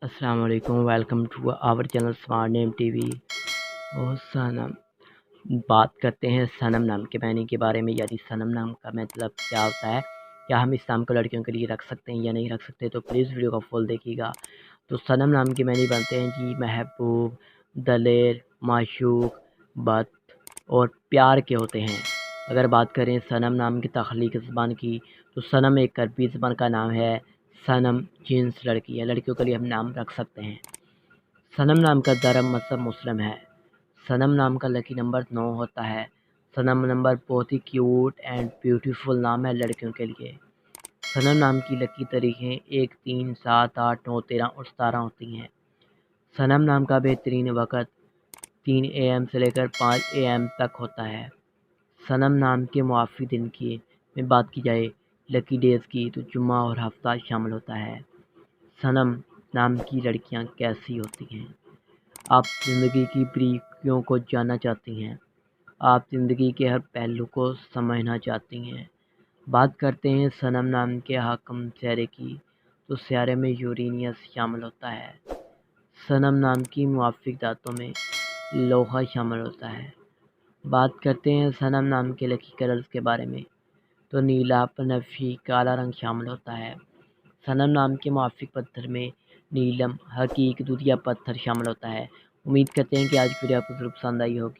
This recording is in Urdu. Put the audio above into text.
السلام علیکم، welcome to our channel smart name T V. اور صنم بات کرتے ہیں صنم نام کے معنی کے بارے میں، یعنی صنم نام کا مطلب کیا ہوتا ہے، کیا ہم اس نام کو لڑکیوں کے لیے رکھ سکتے ہیں یا نہیں رکھ سکتے، تو پلیز ویڈیو کو فل دیکھیے گا۔ تو صنم نام کے معنی بنتے ہیں جی محبوب، دلیر، معشوق، بت اور پیار کے ہوتے ہیں۔ اگر بات کریں صنم نام کی تخلیق زبان کی، تو صنم ایک عربی زبان کا نام ہے۔ صنم جنس لڑکی ہے، لڑکیوں کے لیے ہم نام رکھ سکتے ہیں۔ صنم نام کا درم مذہب مسلم ہے۔ صنم نام کا لکی نمبر 9 ہوتا ہے۔ صنم نمبر بہت ہی کیوٹ اینڈ بیوٹیفل نام ہے لڑکیوں کے لیے۔ صنم نام کی لکی تاریخیں 1، 3، 7، 8، 9، 13 اور 17 ہوتی ہیں۔ صنم نام کا بہترین وقت 3 AM سے لے کر 5 AM تک ہوتا ہے۔ صنم نام کے موافق دن کی میں بات کی جائے لکی ڈیز کی، تو جمعہ اور ہفتہ شامل ہوتا ہے۔ صنم نام کی لڑکیاں کیسی ہوتی ہیں؟ آپ زندگی کی باریکیوں کو جاننا چاہتی ہیں، آپ زندگی کے ہر پہلو کو سمجھنا چاہتی ہیں۔ بات کرتے ہیں صنم نام کے حاکم سیارے کی، تو سیارے میں یورینیس شامل ہوتا ہے۔ صنم نام کی موافق دھاتوں میں لوہا شامل ہوتا ہے۔ بات کرتے ہیں صنم نام کے لکی کلرز کے بارے میں، تو نیلا، بنفشی، کالا رنگ شامل ہوتا ہے۔ صنم نام کے موافق پتھر میں نیلم، حقیق، دودھیا پتھر شامل ہوتا ہے۔ امید کرتے ہیں کہ آج کی ویڈیو آپ کو ضرور پسند آئی ہوگی۔